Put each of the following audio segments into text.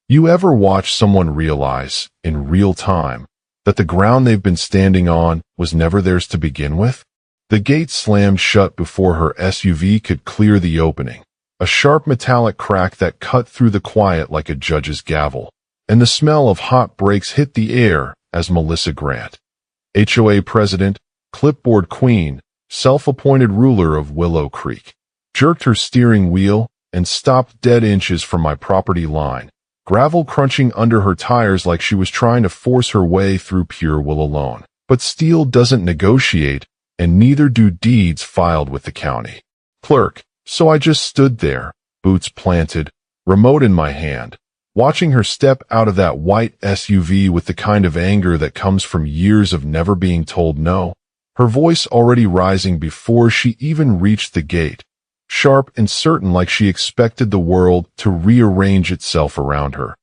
You ever watch someone realize, in real time, that the ground they've been standing on was never theirs to begin with? The gate slammed shut before her SUV could clear the opening, a sharp metallic crack that cut through the quiet like a judge's gavel, and the smell of hot brakes hit the air as Melissa Grant, HOA president, clipboard queen, self-appointed ruler of Willow Creek, jerked her steering wheel and stopped dead inches from my property line, gravel crunching under her tires like she was trying to force her way through pure will alone. But steel doesn't negotiate, and neither do deeds filed with the county clerk. So I just stood there, boots planted, remote in my hand, watching her step out of that white SUV with the kind of anger that comes from years of never being told no, her voice already rising before she even reached the gate, sharp and certain like she expected the world to rearrange itself around her.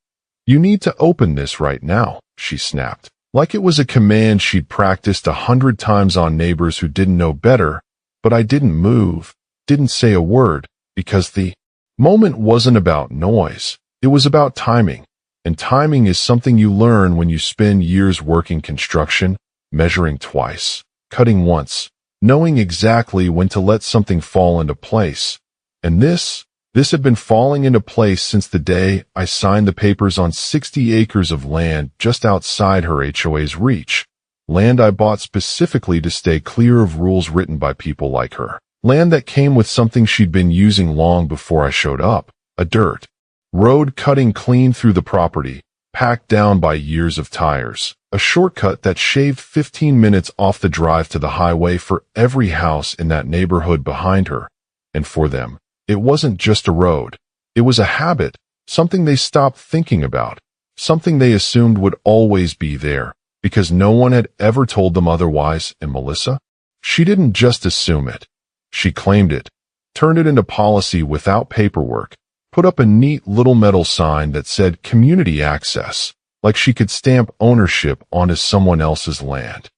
"You need to open this right now," she snapped, like it was a command she'd practiced 100 times on neighbors who didn't know better. But I didn't move, didn't say a word, because the moment wasn't about noise. It was about timing, and timing is something you learn when you spend years working construction, measuring twice, cutting once, knowing exactly when to let something fall into place. And this had been falling into place since the day I signed the papers on 60 acres of land just outside her HOA's reach, land I bought specifically to stay clear of rules written by people like her, land that came with something she'd been using long before I showed up, a dirt road cutting clean through the property, packed down by years of tires, a shortcut that shaved 15 minutes off the drive to the highway for every house in that neighborhood behind her. And for them, it wasn't just a road. It was a habit, something they stopped thinking about, something they assumed would always be there, because no one had ever told them otherwise. And Melissa? She didn't just assume it. She claimed it, turned it into policy without paperwork, put up a neat little metal sign that said community access, like she could stamp ownership onto someone else's land.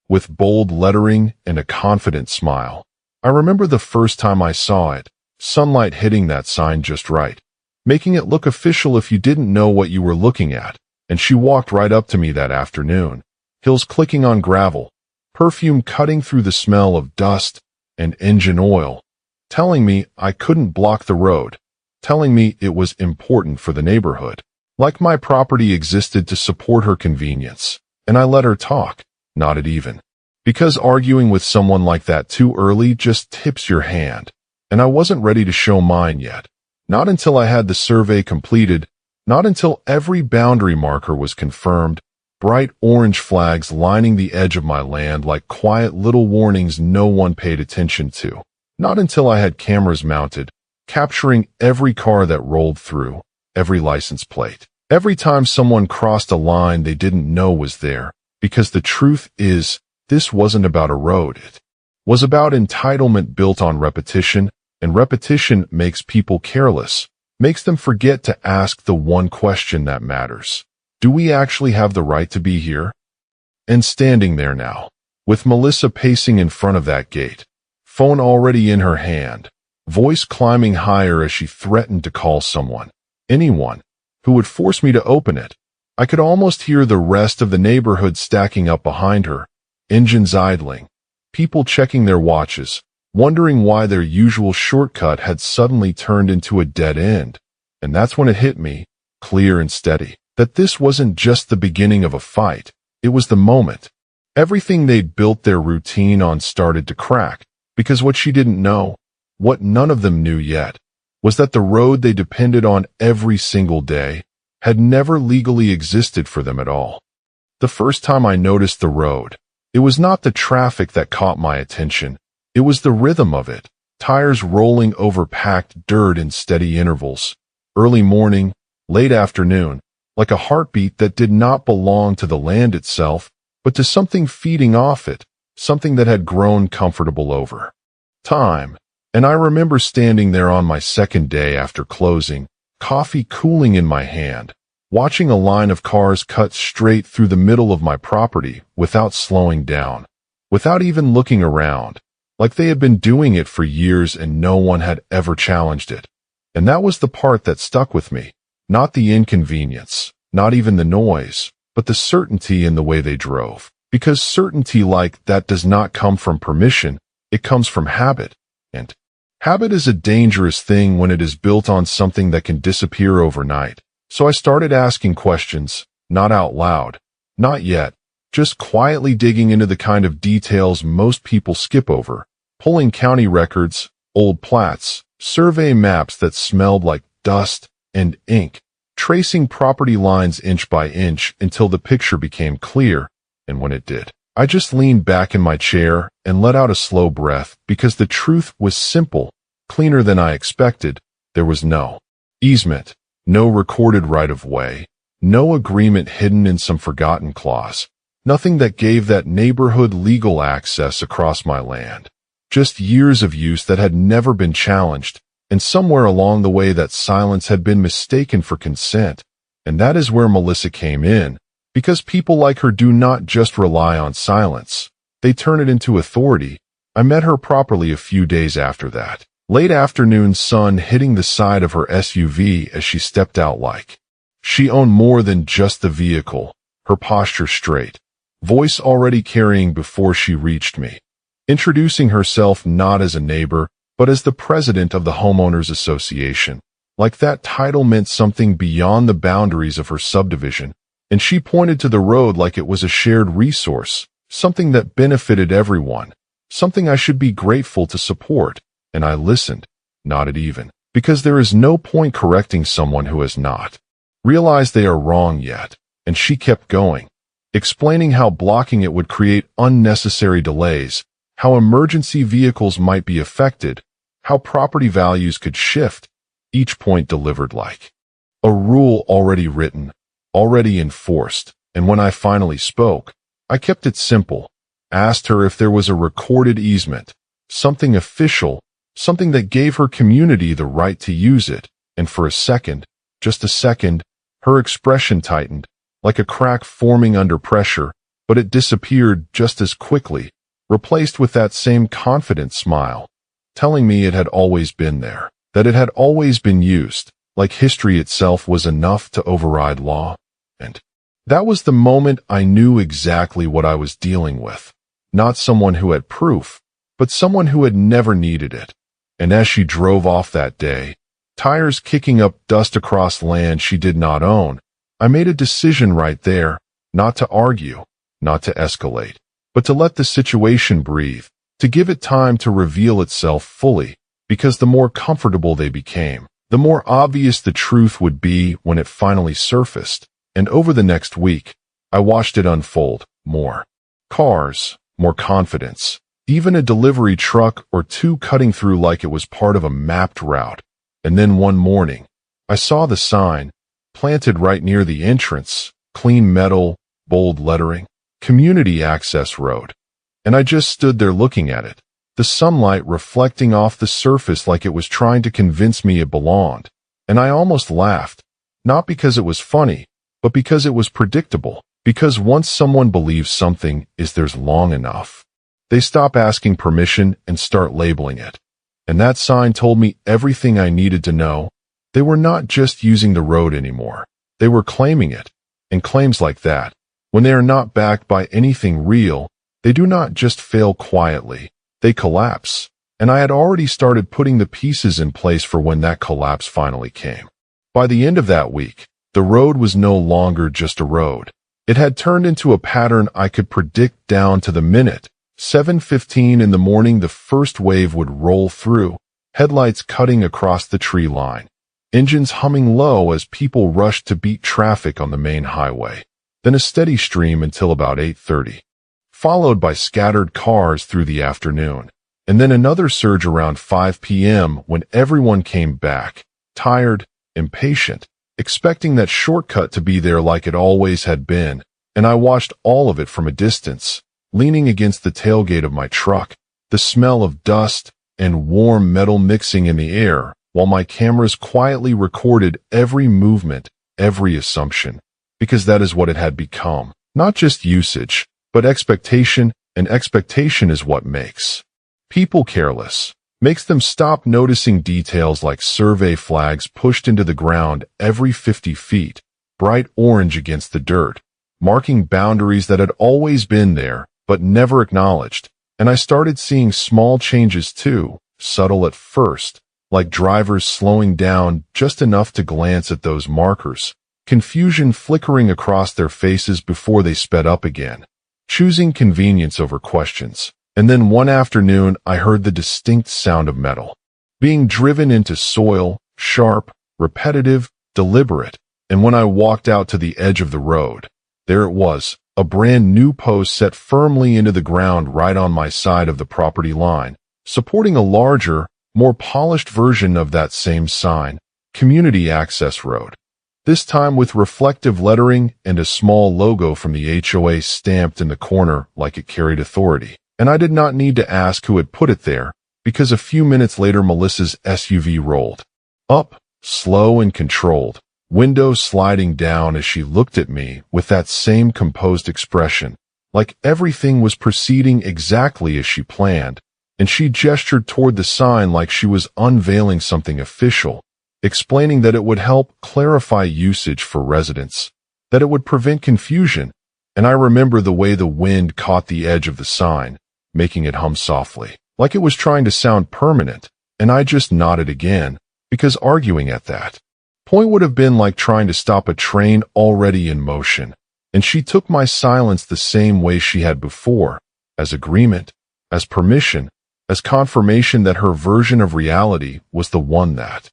With bold lettering and a confident smile. I remember the first time I saw it, sunlight hitting that sign just right, making it look official if you didn't know what you were looking at. And she walked right up to me that afternoon, heels clicking on gravel, perfume cutting through the smell of dust and engine oil, telling me I couldn't block the road, telling me it was important for the neighborhood, like my property existed to support her convenience. And I let her talk, nodded even. Because arguing with someone like that too early just tips your hand. And I wasn't ready to show mine yet. Not until I had the survey completed, not until every boundary marker was confirmed, bright orange flags lining the edge of my land like quiet little warnings no one paid attention to. Not until I had cameras mounted, capturing every car that rolled through, every license plate, every time someone crossed a line they didn't know was there. Because the truth is, this wasn't about a road. It was about entitlement built on repetition, and repetition makes people careless, makes them forget to ask the one question that matters. Do we actually have the right to be here? And standing there now, with Melissa pacing in front of that gate, phone already in her hand, voice climbing higher as she threatened to call someone, anyone, who would force me to open it. I could almost hear the rest of the neighborhood stacking up behind her, engines idling, people checking their watches, wondering why their usual shortcut had suddenly turned into a dead end. And that's when it hit me, clear and steady, that this wasn't just the beginning of a fight. It was the moment. Everything they'd built their routine on started to crack, because what she didn't know, what none of them knew yet, was that the road they depended on every single day had never legally existed for them at all. The first time I noticed the road, it was not the traffic that caught my attention. It was the rhythm of it, tires rolling over packed dirt in steady intervals, early morning, late afternoon, like a heartbeat that did not belong to the land itself, but to something feeding off it, something that had grown comfortable over time. And I remember standing there on my second day after closing, coffee cooling in my hand, watching a line of cars cut straight through the middle of my property without slowing down, without even looking around, like they had been doing it for years and no one had ever challenged it. And that was the part that stuck with me. Not the inconvenience, not even the noise, but the certainty in the way they drove. Because certainty like that does not come from permission, it comes from habit. And habit is a dangerous thing when it is built on something that can disappear overnight. So I started asking questions, not out loud, not yet, just quietly digging into the kind of details most people skip over, pulling county records, old plats, survey maps that smelled like dust and ink, tracing property lines inch by inch until the picture became clear. And when it did, I just leaned back in my chair and let out a slow breath because the truth was simple, cleaner than I expected. There was no easement, no recorded right-of-way, no agreement hidden in some forgotten clause, nothing that gave that neighborhood legal access across my land. Just years of use that had never been challenged, and somewhere along the way that silence had been mistaken for consent. And that is where Melissa came in. Because people like her do not just rely on silence, they turn it into authority. I met her properly a few days after that. Late afternoon sun hitting the side of her SUV as she stepped out like she owned more than just the vehicle, her posture straight, voice already carrying before she reached me. Introducing herself not as a neighbor, but as the president of the Homeowners Association. Like that title meant something beyond the boundaries of her subdivision. And she pointed to the road like it was a shared resource, something that benefited everyone, something I should be grateful to support. And I listened, nodded even, because there is no point correcting someone who has not realized they are wrong yet. And she kept going, explaining how blocking it would create unnecessary delays, how emergency vehicles might be affected, how property values could shift, each point delivered like a rule already written, already enforced. And when I finally spoke, I kept it simple, asked her if there was a recorded easement, something official, something that gave her community the right to use it. And for a second, just a second, her expression tightened, like a crack forming under pressure, but it disappeared just as quickly, replaced with that same confident smile, telling me it had always been there, that it had always been used, like history itself was enough to override law. And that was the moment I knew exactly what I was dealing with. Not someone who had proof, but someone who had never needed it. And as she drove off that day, tires kicking up dust across land she did not own, I made a decision right there, not to argue, not to escalate, but to let the situation breathe, to give it time to reveal itself fully, because the more comfortable they became, the more obvious the truth would be when it finally surfaced. And over the next week, I watched it unfold. More cars, more confidence, even a delivery truck or two cutting through like it was part of a mapped route. And then one morning, I saw the sign, planted right near the entrance, clean metal, bold lettering, Community Access Road. And I just stood there looking at it, the sunlight reflecting off the surface like it was trying to convince me it belonged. And I almost laughed, not because it was funny, but because it was predictable. Because once someone believes something is theirs long enough, they stop asking permission and start labeling it. And that sign told me everything I needed to know. They were not just using the road anymore. They were claiming it. And claims like that, when they are not backed by anything real, they do not just fail quietly, they collapse. And I had already started putting the pieces in place for when that collapse finally came. By the end of that week, the road was no longer just a road. It had turned into a pattern I could predict down to the minute. 7:15 in the morning, the first wave would roll through, headlights cutting across the tree line, engines humming low as people rushed to beat traffic on the main highway. Then a steady stream until about 8:30, followed by scattered cars through the afternoon. And then another surge around 5 p.m. when everyone came back, tired, impatient, expecting that shortcut to be there like it always had been. And I watched all of it from a distance, leaning against the tailgate of my truck, the smell of dust and warm metal mixing in the air, while my cameras quietly recorded every movement, every assumption, because that is what it had become. Not just usage, but expectation, and expectation is what makes people careless. makes them stop noticing details like survey flags pushed into the ground every 50 feet, bright orange against the dirt, marking boundaries that had always been there but never acknowledged. And I started seeing small changes too, subtle at first, like drivers slowing down just enough to glance at those markers, confusion flickering across their faces before they sped up again, choosing convenience over questions. And then one afternoon, I heard the distinct sound of metal being driven into soil, sharp, repetitive, deliberate. And when I walked out to the edge of the road, there it was, a brand new post set firmly into the ground right on my side of the property line, supporting a larger, more polished version of that same sign, Community Access Road. This time with reflective lettering and a small logo from the HOA stamped in the corner like it carried authority. And I did not need to ask who had put it there, because a few minutes later Melissa's SUV rolled up, slow and controlled, window sliding down as she looked at me with that same composed expression, like everything was proceeding exactly as she planned, and she gestured toward the sign like she was unveiling something official, explaining that it would help clarify usage for residents, that it would prevent confusion. And I remember the way the wind caught the edge of the sign, making it hum softly, like it was trying to sound permanent, and I just nodded again, because arguing at that point would have been like trying to stop a train already in motion, and she took my silence the same way she had before, as agreement, as permission, as confirmation that her version of reality was the one that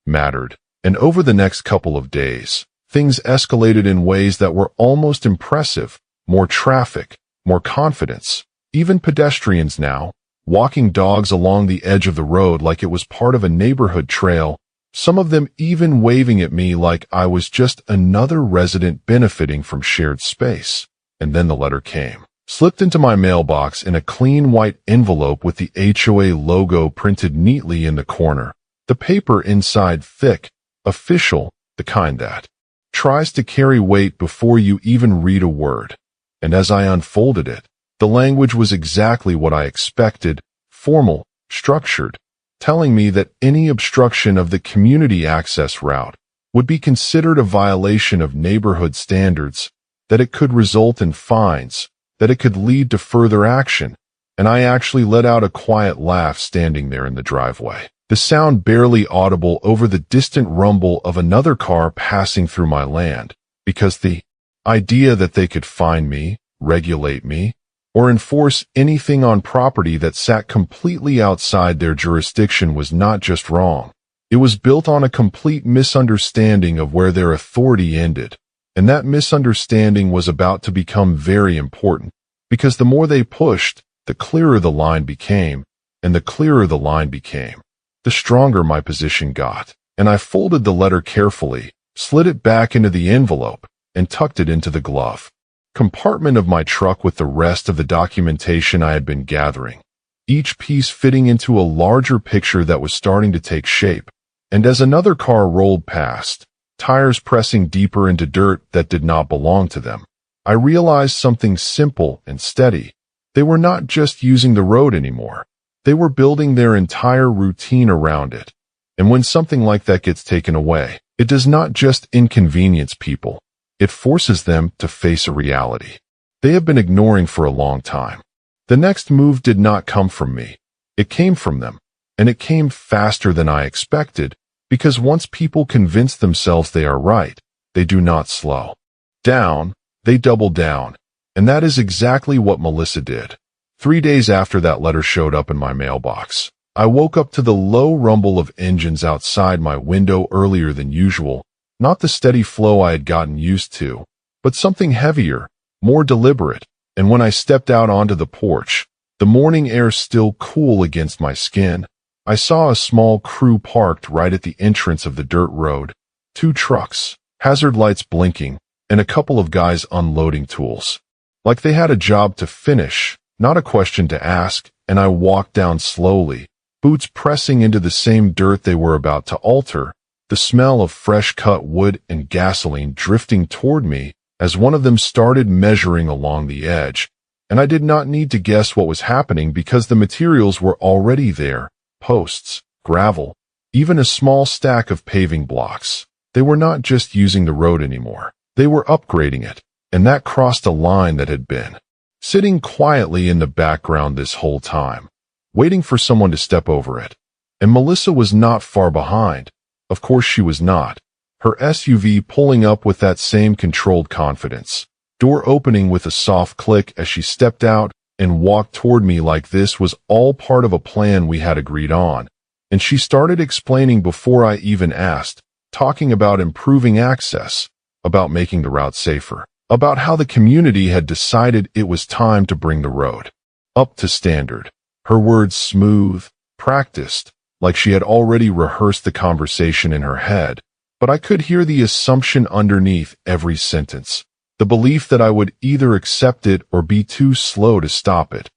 mattered. And over the next couple of days, things escalated in ways that were almost impressive, more traffic, more confidence. Even pedestrians now, walking dogs along the edge of the road like it was part of a neighborhood trail, some of them even waving at me like I was just another resident benefiting from shared space. And then the letter came, slipped into my mailbox in a clean white envelope with the HOA logo printed neatly in the corner, the paper inside thick, official, the kind that tries to carry weight before you even read a word. And as I unfolded it, the language was exactly what I expected, formal, structured, telling me that any obstruction of the community access route would be considered a violation of neighborhood standards, that it could result in fines, that it could lead to further action. And I actually let out a quiet laugh standing there in the driveway, the sound barely audible over the distant rumble of another car passing through my land, because the idea that they could fine me, regulate me, or enforce anything on property that sat completely outside their jurisdiction was not just wrong. It was built on a complete misunderstanding of where their authority ended. And that misunderstanding was about to become very important, because the more they pushed, the clearer the line became, and the clearer the line became, the stronger my position got. And I folded the letter carefully, slid it back into the envelope, and tucked it into the glove compartment of my truck with the rest of the documentation I had been gathering, each piece fitting into a larger picture that was starting to take shape. And as another car rolled past, tires pressing deeper into dirt that did not belong to them, I realized something simple and steady. They were not just using the road anymore. They were building their entire routine around it. And when something like that gets taken away, it does not just inconvenience people. It forces them to face a reality they have been ignoring for a long time. The next move did not come from me. It came from them, and it came faster than I expected, because once people convince themselves they are right, they do not slow down, they double down. And that is exactly what Melissa did. 3 days after that letter showed up in my mailbox, I woke up to the low rumble of engines outside my window earlier than usual. Not the steady flow I had gotten used to, but something heavier, more deliberate. And when I stepped out onto the porch, the morning air still cool against my skin, I saw a small crew parked right at the entrance of the dirt road. 2 trucks, hazard lights blinking, and a couple of guys unloading tools. Like they had a job to finish, not a question to ask. And I walked down slowly, boots pressing into the same dirt they were about to alter, the smell of fresh-cut wood and gasoline drifting toward me as one of them started measuring along the edge. And I did not need to guess what was happening because the materials were already there, posts, gravel, even a small stack of paving blocks. They were not just using the road anymore. They were upgrading it, and that crossed a line that had been sitting quietly in the background this whole time, waiting for someone to step over it. And Melissa was not far behind. Of course she was not. Her SUV pulling up with that same controlled confidence, door opening with a soft click as she stepped out and walked toward me like this was all part of a plan we had agreed on. And she started explaining before I even asked, talking about improving access, about making the route safer, about how the community had decided it was time to bring the road up to standard. Her words smooth, practiced, like she had already rehearsed the conversation in her head, but I could hear the assumption underneath every sentence, the belief that I would either accept it or be too slow to stop it.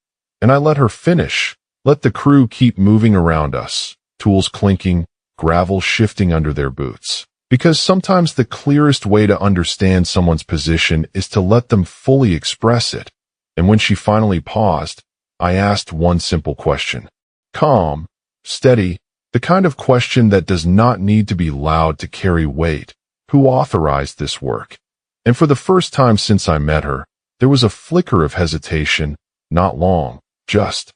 And I let her finish, let the crew keep moving around us, tools clinking, gravel shifting under their boots. Because sometimes the clearest way to understand someone's position is to let them fully express it. And when she finally paused, I asked one simple question. Calm, steady, the kind of question that does not need to be loud to carry weight. Who authorized this work? And for the first time since I met her, there was a flicker of hesitation, not long, just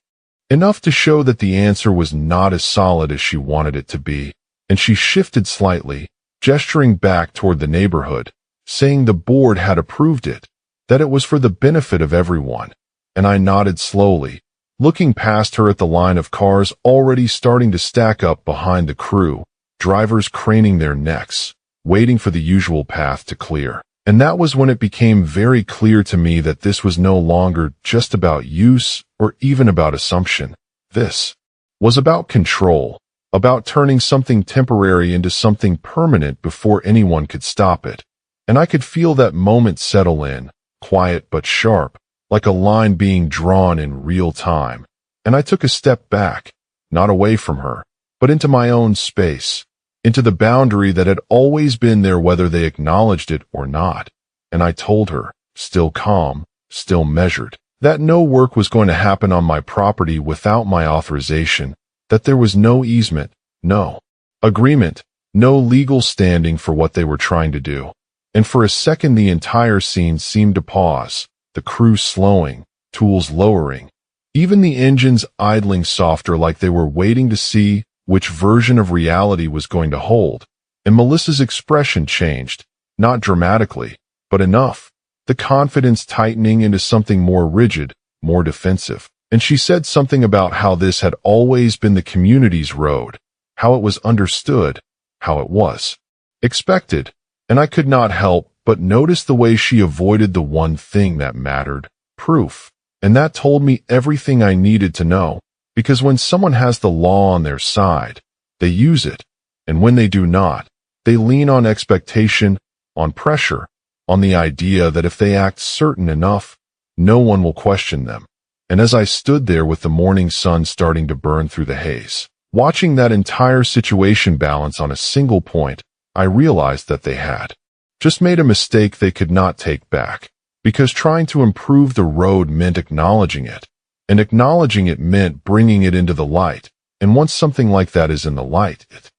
enough to show that the answer was not as solid as she wanted it to be. And she shifted slightly, gesturing back toward the neighborhood, saying the board had approved it, that it was for the benefit of everyone. And I nodded slowly, looking past her at the line of cars already starting to stack up behind the crew, drivers craning their necks, waiting for the usual path to clear. And that was when it became very clear to me that this was no longer just about use or even about assumption. This was about control, about turning something temporary into something permanent before anyone could stop it. And I could feel that moment settle in, quiet but sharp, like a line being drawn in real time. And I took a step back, not away from her, but into my own space, into the boundary that had always been there whether they acknowledged it or not. And I told her, still calm, still measured, that no work was going to happen on my property without my authorization, that there was no easement, no agreement, no legal standing for what they were trying to do. And for a second the entire scene seemed to pause, the crew slowing, tools lowering, even the engines idling softer like they were waiting to see which version of reality was going to hold. And Melissa's expression changed, not dramatically, but enough, the confidence tightening into something more rigid, more defensive. And she said something about how this had always been the community's road, how it was understood, how it was expected. And I could not help but notice the way she avoided the one thing that mattered, proof. And that told me everything I needed to know, because when someone has the law on their side, they use it. And when they do not, they lean on expectation, on pressure, on the idea that if they act certain enough, no one will question them. And as I stood there with the morning sun starting to burn through the haze, watching that entire situation balance on a single point, I realized that they had just made a mistake they could not take back, because trying to improve the road meant acknowledging it, and acknowledging it meant bringing it into the light. And once something like that is in the light, it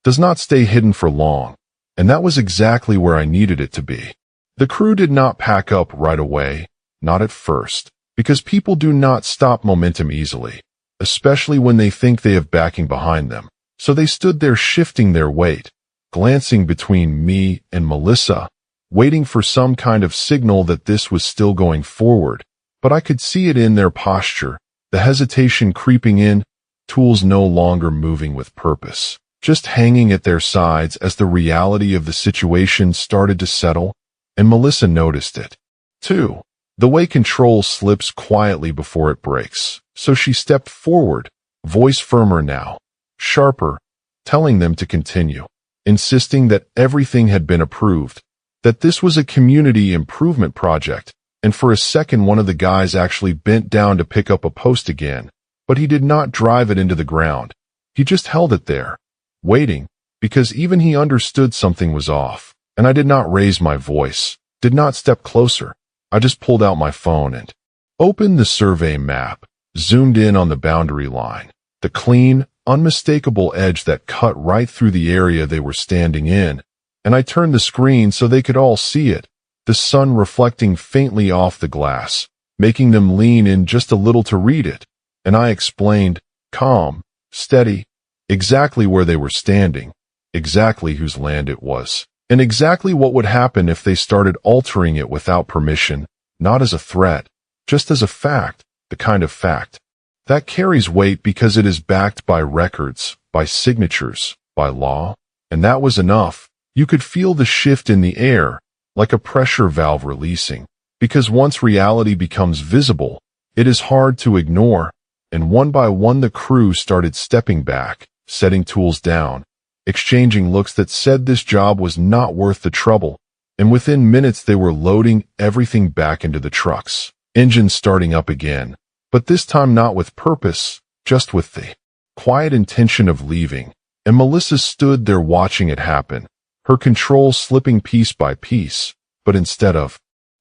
does not stay hidden for long, and that was exactly where I needed it to be. The crew did not pack up right away, not at first, because people do not stop momentum easily, especially when they think they have backing behind them. So they stood there shifting their weight, glancing between me and Melissa, waiting for some kind of signal that this was still going forward. But I could see it in their posture, the hesitation creeping in, tools no longer moving with purpose, just hanging at their sides as the reality of the situation started to settle. And Melissa noticed it, too, the way control slips quietly before it breaks. So she stepped forward, voice firmer now, sharper, telling them to continue, insisting that everything had been approved, that this was a community improvement project. And for a second one of the guys actually bent down to pick up a post again, but he did not drive it into the ground. He just held it there, waiting, because even he understood something was off. And I did not raise my voice, did not step closer. I just pulled out my phone and opened the survey map, zoomed in on the boundary line, the clean, unmistakable edge that cut right through the area they were standing in, and I turned the screen so they could all see it, the sun reflecting faintly off the glass, making them lean in just a little to read it, and I explained, calm, steady, exactly where they were standing, exactly whose land it was, and exactly what would happen if they started altering it without permission, not as a threat, just as a fact, the kind of fact that carries weight because it is backed by records, by signatures, by law, and that was enough. You could feel the shift in the air, like a pressure valve releasing, because once reality becomes visible, it is hard to ignore, and one by one the crew started stepping back, setting tools down, exchanging looks that said this job was not worth the trouble, and within minutes they were loading everything back into the trucks, engines starting up again, but this time not with purpose, just with the quiet intention of leaving, and Melissa stood there watching it happen, her control slipping piece by piece, but instead of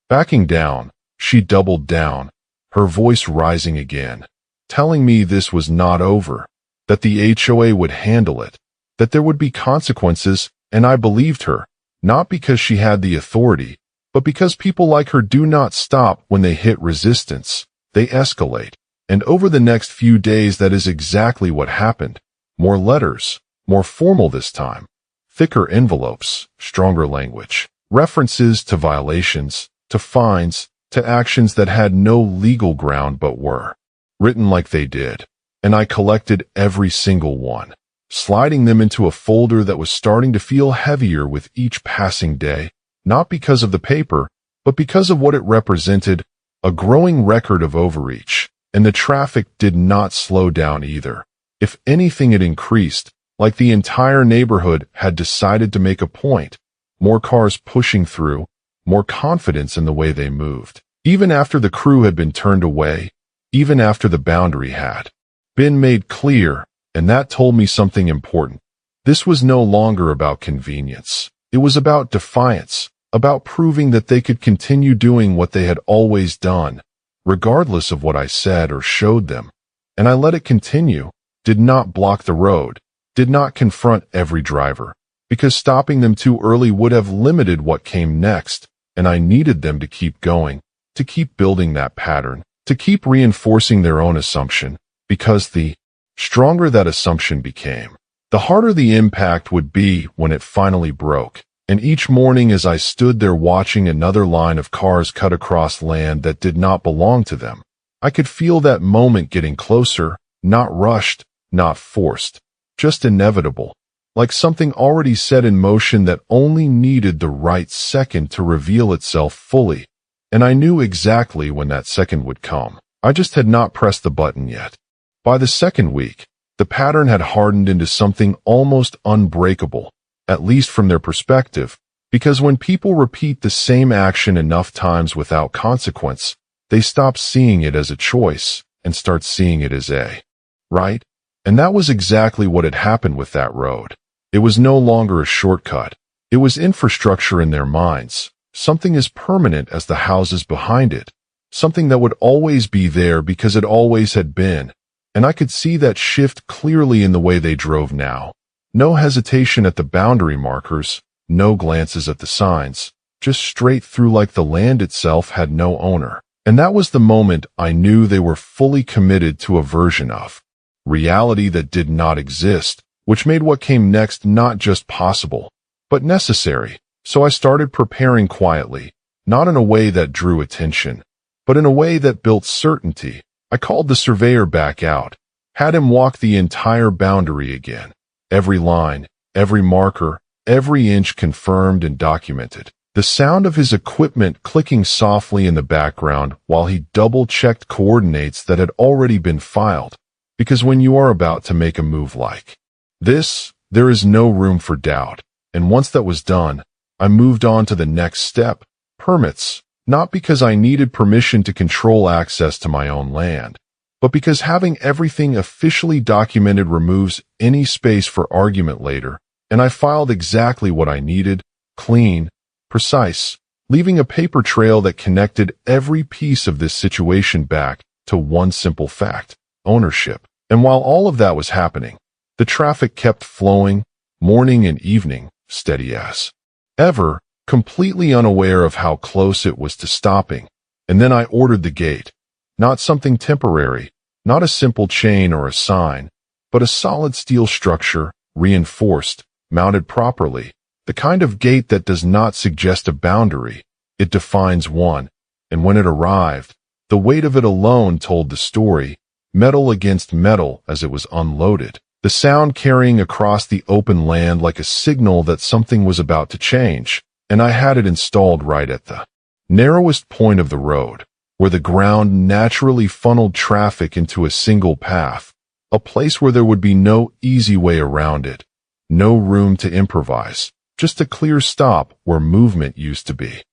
backing down, she doubled down, her voice rising again, telling me this was not over, that the HOA would handle it, that there would be consequences, and I believed her, not because she had the authority, but because people like her do not stop when they hit resistance, they escalate, and over the next few days that is exactly what happened. More letters, more formal this time, thicker envelopes, stronger language, references to violations, to fines, to actions that had no legal ground but were written like they did, and I collected every single one, sliding them into a folder that was starting to feel heavier with each passing day, not because of the paper, but because of what it represented, a growing record of overreach, and the traffic did not slow down either. If anything, it increased, like the entire neighborhood had decided to make a point, more cars pushing through, more confidence in the way they moved. Even after the crew had been turned away, even after the boundary had been made clear, and that told me something important. This was no longer about convenience. It was about defiance, about proving that they could continue doing what they had always done, regardless of what I said or showed them. And I let it continue, did not block the road, did not confront every driver, because stopping them too early would have limited what came next, and I needed them to keep going, to keep building that pattern, to keep reinforcing their own assumption, because the stronger that assumption became, the harder the impact would be when it finally broke. And each morning as I stood there watching another line of cars cut across land that did not belong to them, I could feel that moment getting closer, not rushed, not forced, just inevitable, like something already set in motion that only needed the right second to reveal itself fully. And I knew exactly when that second would come. I just had not pressed the button yet. By the second week, the pattern had hardened into something almost unbreakable, at least from their perspective, because when people repeat the same action enough times without consequence, they stop seeing it as a choice and start seeing it as a right. And that was exactly what had happened with that road. It was no longer a shortcut. It was infrastructure in their minds, something as permanent as the houses behind it, something that would always be there because it always had been. And I could see that shift clearly in the way they drove now. No hesitation at the boundary markers, no glances at the signs, just straight through like the land itself had no owner. And that was the moment I knew they were fully committed to a version of reality that did not exist, which made what came next not just possible, but necessary. So I started preparing quietly, not in a way that drew attention, but in a way that built certainty. I called the surveyor back out, had him walk the entire boundary again. Every line, every marker, every inch confirmed and documented. The sound of his equipment clicking softly in the background while he double-checked coordinates that had already been filed. Because when you are about to make a move like this, there is no room for doubt. And once that was done, I moved on to the next step, permits, not because I needed permission to control access to my own land, but because having everything officially documented removes any space for argument later, and I filed exactly what I needed, clean, precise, leaving a paper trail that connected every piece of this situation back to one simple fact, ownership. And while all of that was happening, The traffic kept flowing, morning and evening, steady as ever, completely unaware of how close it was to stopping. And then I ordered the gate. Not something temporary, not a simple chain or a sign, but a solid steel structure, reinforced, mounted properly. The kind of gate that does not suggest a boundary, it defines one. And when it arrived, the weight of it alone told the story, metal against metal as it was unloaded. The sound carrying across the open land like a signal that something was about to change, and I had it installed right at the narrowest point of the road, where the ground naturally funneled traffic into a single path, a place where there would be no easy way around it, no room to improvise, just a clear stop where movement used to be.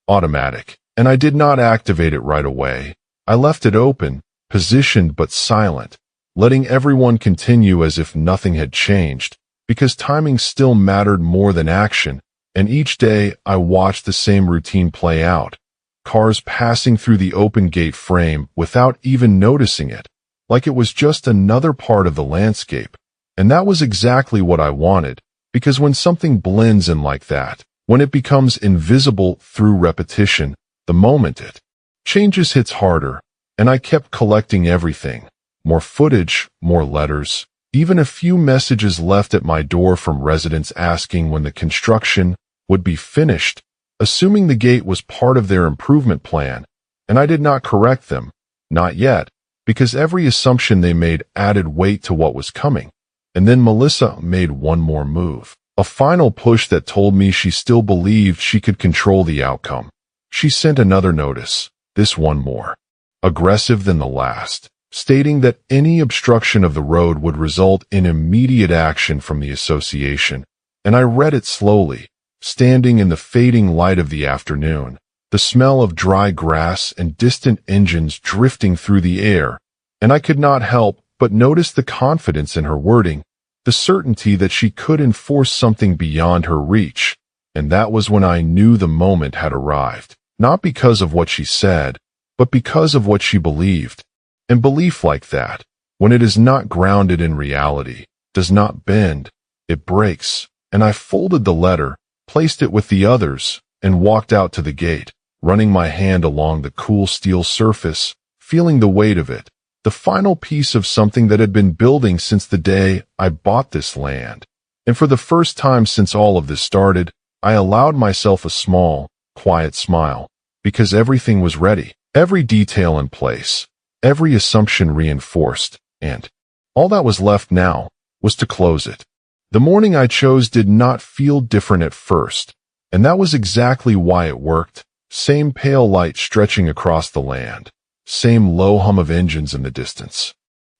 Automatic, and I did not activate it right away. I left it open, positioned but silent, letting everyone continue as if nothing had changed, because timing still mattered more than action, and each day I watched the same routine play out. Cars passing through the open gate frame without even noticing it, like it was just another part of the landscape. And that was exactly what I wanted, because when something blends in like that, when it becomes invisible through repetition, the moment it changes hits harder, and I kept collecting everything. More footage, more letters, even a few messages left at my door from residents asking when the construction would be finished, assuming the gate was part of their improvement plan, and I did not correct them, not yet, because every assumption they made added weight to what was coming. And then Melissa made one more move, a final push that told me she still believed she could control the outcome. She sent another notice, this one more aggressive than the last, stating that any obstruction of the road would result in immediate action from the association, and I read it slowly, standing in the fading light of the afternoon, the smell of dry grass and distant engines drifting through the air, and I could not help but notice the confidence in her wording, the certainty that she could enforce something beyond her reach, and that was when I knew the moment had arrived, not because of what she said, but because of what she believed. And belief like that, when it is not grounded in reality, does not bend, it breaks. And I folded the letter, placed it with the others, and walked out to the gate, running my hand along the cool steel surface, feeling the weight of it, the final piece of something that had been building since the day I bought this land. And for the first time since all of this started, I allowed myself a small, quiet smile, because everything was ready, every detail in place, every assumption reinforced, and all that was left now was to close it. The morning I chose did not feel different at first, and that was exactly why it worked. Same pale light stretching across the land, same low hum of engines in the distance,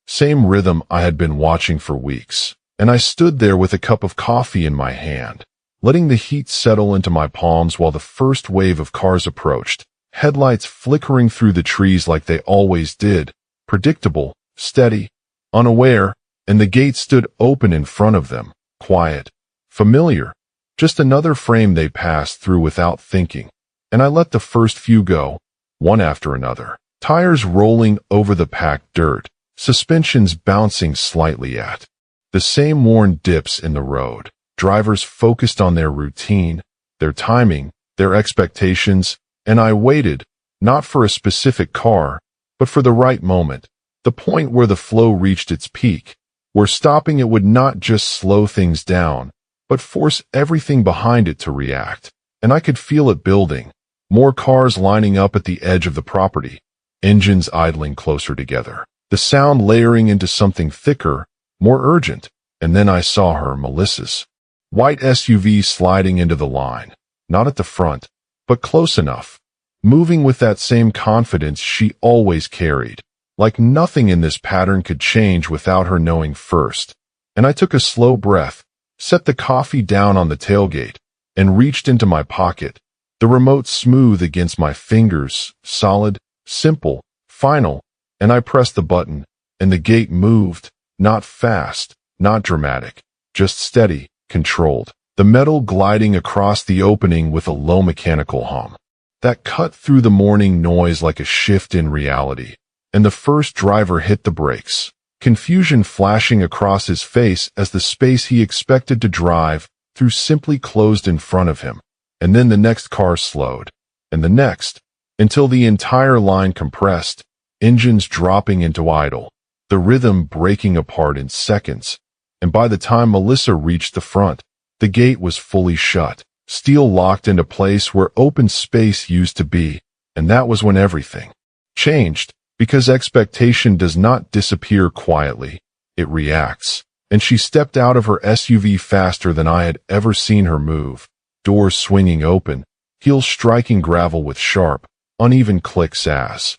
same rhythm I had been watching for weeks, and I stood there with a cup of coffee in my hand, letting the heat settle into my palms while the first wave of cars approached, headlights flickering through the trees like they always did, predictable, steady, unaware, and the gate stood open in front of them, quiet, familiar, just another frame they passed through without thinking. And I let the first few go, one after another, tires rolling over the packed dirt, suspensions bouncing slightly at the same worn dips in the road, drivers focused on their routine, their timing, their expectations, and I waited, not for a specific car, but for the right moment, the point where the flow reached its peak, where stopping it would not just slow things down, but force everything behind it to react. And I could feel it building. More cars lining up at the edge of the property, engines idling closer together, the sound layering into something thicker, more urgent, and then I saw her, Melissa's white SUV sliding into the line, not at the front, but close enough, moving with that same confidence she always carried, like nothing in this pattern could change without her knowing first. And I took a slow breath, set the coffee down on the tailgate, and reached into my pocket, the remote smooth against my fingers, solid, simple, final, and I pressed the button, and the gate moved, not fast, not dramatic, just steady, controlled, the metal gliding across the opening with a low mechanical hum that cut through the morning noise like a shift in reality. And the first driver hit the brakes, confusion flashing across his face as the space he expected to drive through simply closed in front of him. And then the next car slowed, and the next, until the entire line compressed, engines dropping into idle, the rhythm breaking apart in seconds. And by the time Melissa reached the front, the gate was fully shut, steel locked into place where open space used to be, and that was when everything changed, because expectation does not disappear quietly, it reacts. And she stepped out of her SUV faster than I had ever seen her move, doors swinging open, heels striking gravel with sharp, uneven clicks as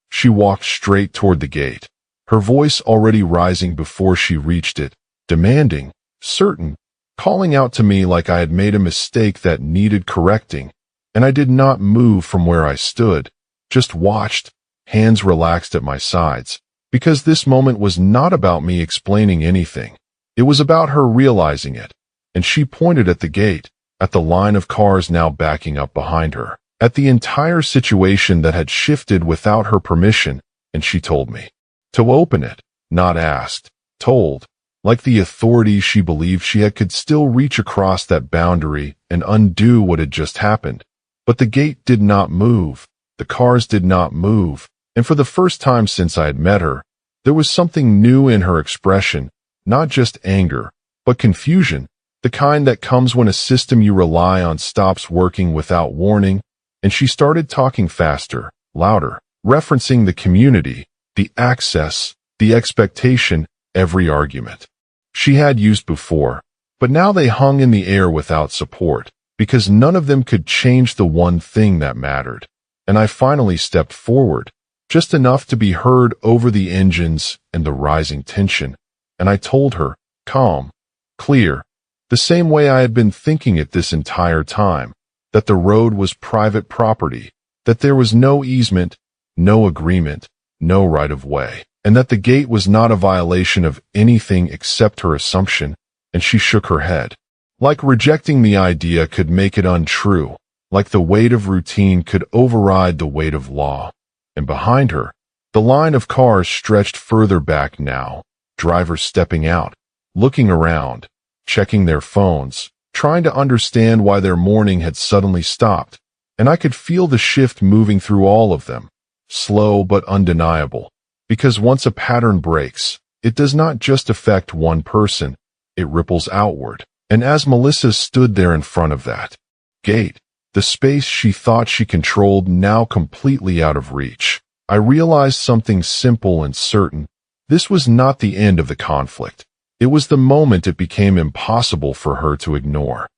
she walked straight toward the gate, her voice already rising before she reached it, demanding, certain, calling out to me like I had made a mistake that needed correcting, and I did not move from where I stood, just watched, hands relaxed at my sides, because this moment was not about me explaining anything. It was about her realizing it, and she pointed at the gate, at the line of cars now backing up behind her, at the entire situation that had shifted without her permission, and she told me to open it, not asked, told, like the authority she believed she had could still reach across that boundary and undo what had just happened. But the gate did not move, the cars did not move, and for the first time since I had met her, there was something new in her expression, not just anger, but confusion, the kind that comes when a system you rely on stops working without warning. And she started talking faster, louder, referencing the community, the access, the expectation, every argument she had used before, but now they hung in the air without support, because none of them could change the one thing that mattered. And I finally stepped forward, just enough to be heard over the engines and the rising tension, and I told her, calm, clear, the same way I had been thinking it this entire time, that the road was private property, that there was no easement, no agreement, no right-of-way, and that the gate was not a violation of anything except her assumption, and she shook her head. Like rejecting the idea could make it untrue, like the weight of routine could override the weight of law. And behind her, the line of cars stretched further back now, drivers stepping out, looking around, checking their phones, trying to understand why their morning had suddenly stopped, and I could feel the shift moving through all of them, slow but undeniable, because once a pattern breaks, it does not just affect one person, it ripples outward. And as Melissa stood there in front of that gate, the space she thought she controlled now completely out of reach, I realized something simple and certain. This was not the end of the conflict. It was the moment it became impossible for her to ignore.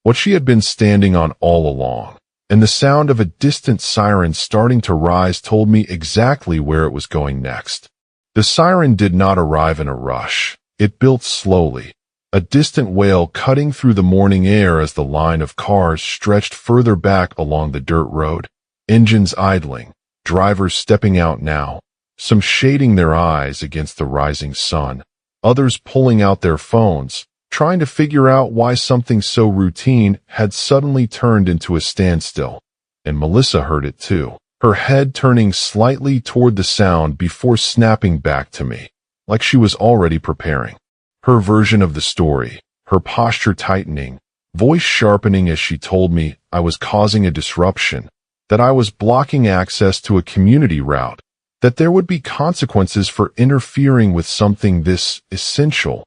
What she had been standing on all along, and the sound of a distant siren starting to rise told me exactly where it was going next. The siren did not arrive in a rush. It built slowly, a distant wail cutting through the morning air as the line of cars stretched further back along the dirt road, engines idling, drivers stepping out now, some shading their eyes against the rising sun, others pulling out their phones, trying to figure out why something so routine had suddenly turned into a standstill. And Melissa heard it too, her head turning slightly toward the sound before snapping back to me, like she was already preparing her version of the story, her posture tightening, voice sharpening as she told me I was causing a disruption, that I was blocking access to a community route, that there would be consequences for interfering with something this essential.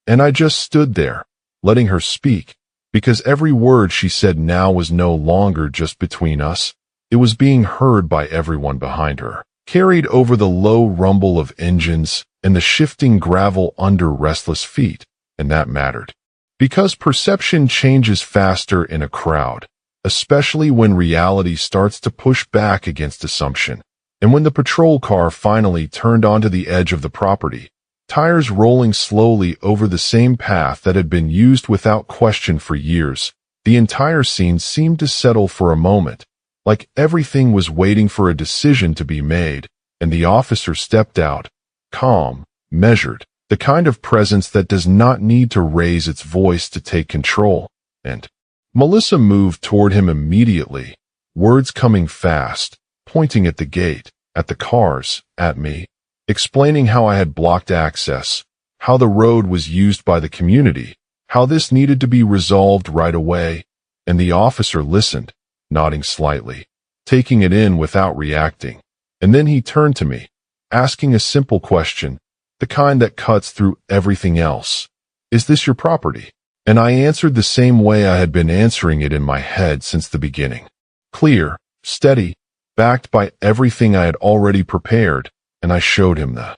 And I just stood there, letting her speak, because every word she said now was no longer just between us. It was being heard by everyone behind her, carried over the low rumble of engines and the shifting gravel under restless feet, and that mattered. Because perception changes faster in a crowd, especially when reality starts to push back against assumption. And when the patrol car finally turned onto the edge of the property, tires rolling slowly over the same path that had been used without question for years, the entire scene seemed to settle for a moment, like everything was waiting for a decision to be made, and the officer stepped out, calm, measured, the kind of presence that does not need to raise its voice to take control. And Melissa moved toward him immediately, words coming fast, pointing at the gate, at the cars, at me. explaining how I had blocked access, how the road was used by the community, how this needed to be resolved right away, and the officer listened, nodding slightly, taking it in without reacting. And then he turned to me, asking a simple question, the kind that cuts through everything else. Is this your property? And I answered the same way I had been answering it in my head since the beginning. Clear, steady, backed by everything I had already prepared, and I showed him the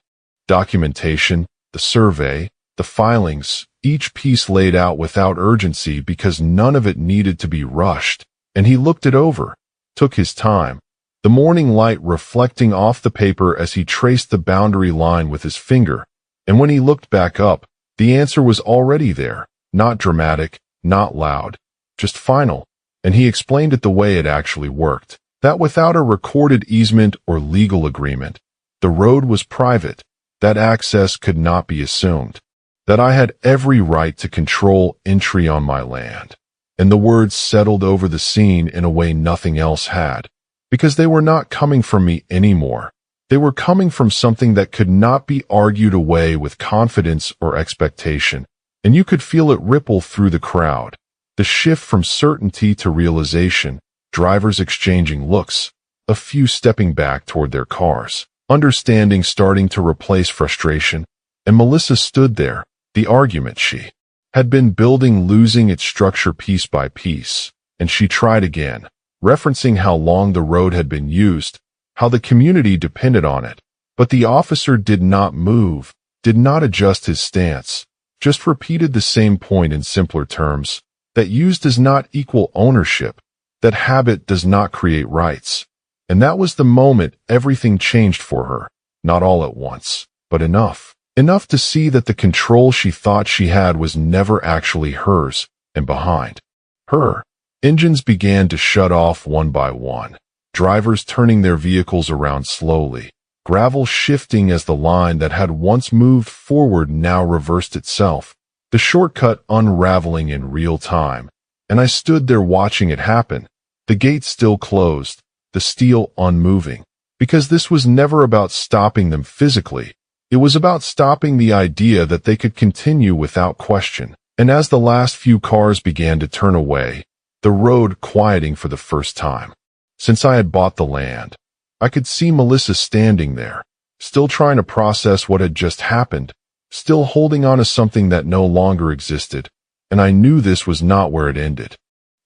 documentation, the survey, the filings, each piece laid out without urgency because none of it needed to be rushed, and he looked it over, took his time, the morning light reflecting off the paper as he traced the boundary line with his finger, and when he looked back up, the answer was already there, not dramatic, not loud, just final, and he explained it the way it actually worked, that without a recorded easement or legal agreement, the road was private, that access could not be assumed, that I had every right to control entry on my land, and the words settled over the scene in a way nothing else had, because they were not coming from me anymore. They were coming from something that could not be argued away with confidence or expectation, and you could feel it ripple through the crowd. The shift from certainty to realization, drivers exchanging looks, a few stepping back toward their cars, understanding starting to replace frustration, and Melissa stood there, the argument she had been building losing its structure piece by piece, and she tried again, referencing how long the road had been used, how the community depended on it, but the officer did not move, did not adjust his stance, just repeated the same point in simpler terms, that use does not equal ownership, that habit does not create rights. And that was the moment everything changed for her, not all at once, but enough. Enough to see that the control she thought she had was never actually hers, and behind her, engines began to shut off one by one, drivers turning their vehicles around slowly, gravel shifting as the line that had once moved forward now reversed itself, the shortcut unraveling in real time, and I stood there watching it happen, the gate still closed, the steel unmoving, because this was never about stopping them physically, it was about stopping the idea that they could continue without question, and as the last few cars began to turn away, the road quieting for the first time. Since I had bought the land, I could see Melissa standing there, still trying to process what had just happened, still holding on to something that no longer existed, and I knew this was not where it ended.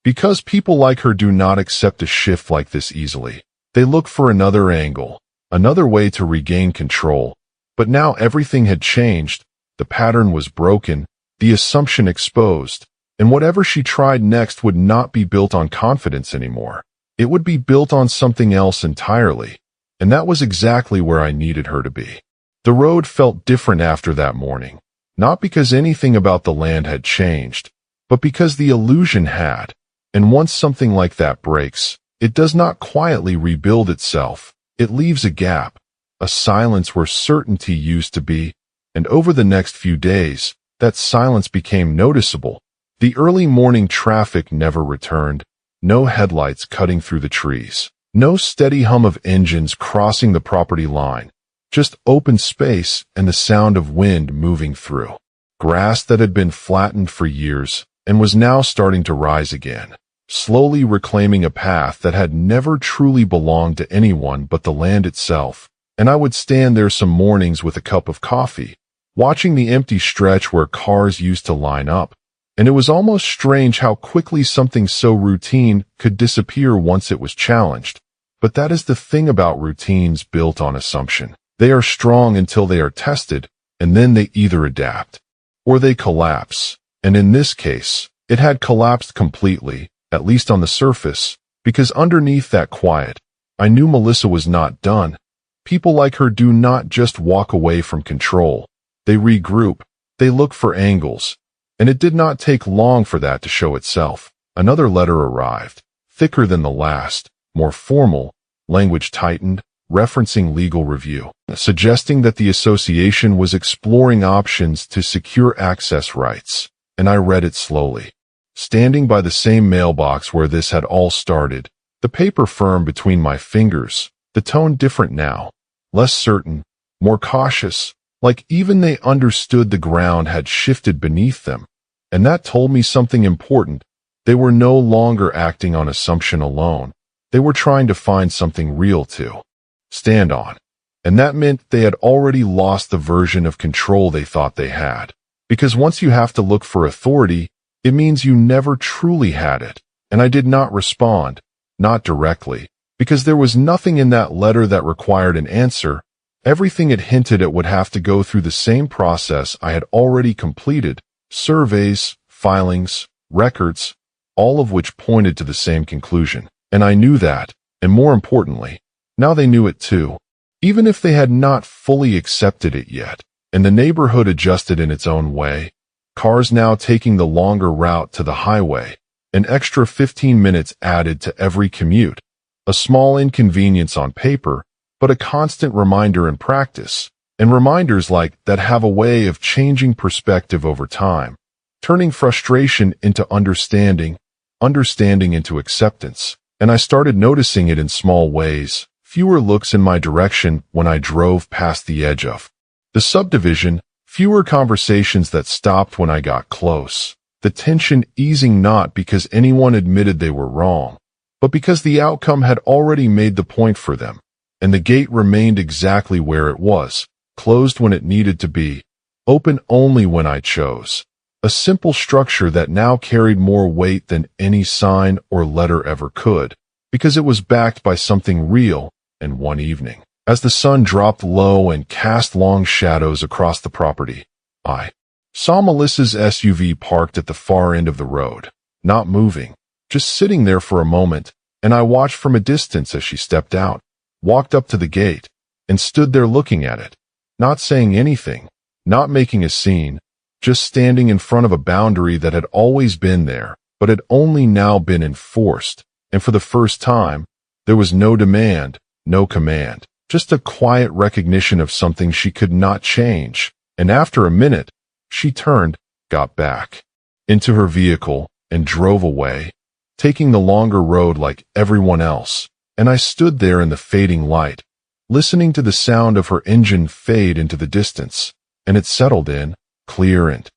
Because people like her do not accept a shift like this easily. They look for another angle, another way to regain control. But now everything had changed, the pattern was broken, the assumption exposed, and whatever she tried next would not be built on confidence anymore. It would be built on something else entirely, and that was exactly where I needed her to be. The road felt different after that morning, not because anything about the land had changed, but because the illusion had. And once something like that breaks, it does not quietly rebuild itself. It leaves a gap, a silence where certainty used to be, and over the next few days, that silence became noticeable. The early morning traffic never returned, no headlights cutting through the trees, no steady hum of engines crossing the property line, just open space and the sound of wind moving through. Grass that had been flattened for years and was now starting to rise again, slowly reclaiming a path that had never truly belonged to anyone but the land itself. And I would stand there some mornings with a cup of coffee, watching the empty stretch where cars used to line up, and it was almost strange how quickly something so routine could disappear once it was challenged. But that is the thing about routines built on assumption. They are strong until they are tested, and then they either adapt or they collapse. And in this case, it had collapsed completely, at least on the surface, because underneath that quiet, I knew Melissa was not done. People like her do not just walk away from control. They regroup, they look for angles, and it did not take long for that to show itself. Another letter arrived, thicker than the last, more formal, language tightened, referencing legal review, suggesting that the association was exploring options to secure access rights, and I read it slowly. Standing by the same mailbox where this had all started, the paper firm between my fingers, the tone different now, less certain, more cautious, like even they understood the ground had shifted beneath them. And that told me something important. They were no longer acting on assumption alone. They were trying to find something real to stand on. And that meant they had already lost the version of control they thought they had. Because once you have to look for authority, it means you never truly had it. And I did not respond, not directly, because there was nothing in that letter that required an answer. Everything it hinted at would have to go through the same process I had already completed: surveys, filings, records, all of which pointed to the same conclusion. And I knew that, and more importantly, now they knew it too, even if they had not fully accepted it yet. And the neighborhood adjusted in its own way, cars now taking the longer route to the highway, an extra 15 minutes added to every commute, a small inconvenience on paper, but a constant reminder in practice. And reminders like that have a way of changing perspective over time, turning frustration into understanding, understanding into acceptance. And I started noticing it in small ways: fewer looks in my direction when I drove past the edge of the subdivision, fewer conversations that stopped when I got close, the tension easing not because anyone admitted they were wrong, but because the outcome had already made the point for them. And the gate remained exactly where it was, closed when it needed to be, open only when I chose. A simple structure that now carried more weight than any sign or letter ever could, because it was backed by something real. And one evening, as the sun dropped low and cast long shadows across the property, I saw Melissa's SUV parked at the far end of the road, not moving, just sitting there for a moment. And I watched from a distance as she stepped out, walked up to the gate, and stood there looking at it, not saying anything, not making a scene, just standing in front of a boundary that had always been there, but had only now been enforced. And for the first time, there was no demand, no command, just a quiet recognition of something she could not change. And after a minute, she turned, got back into her vehicle, and drove away, taking the longer road like everyone else. And I stood there in the fading light, listening to the sound of her engine fade into the distance. And it settled in, clear and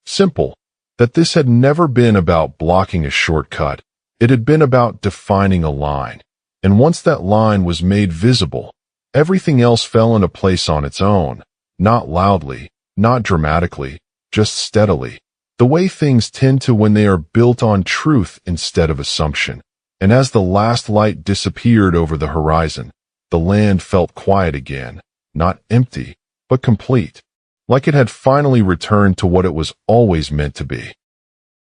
simple, that this had never been about blocking a shortcut. It had been about defining a line. And once that line was made visible, everything else fell into place on its own, not loudly, not dramatically, just steadily, the way things tend to when they are built on truth instead of assumption. And as the last light disappeared over the horizon, the land felt quiet again, not empty, but complete, like it had finally returned to what it was always meant to be.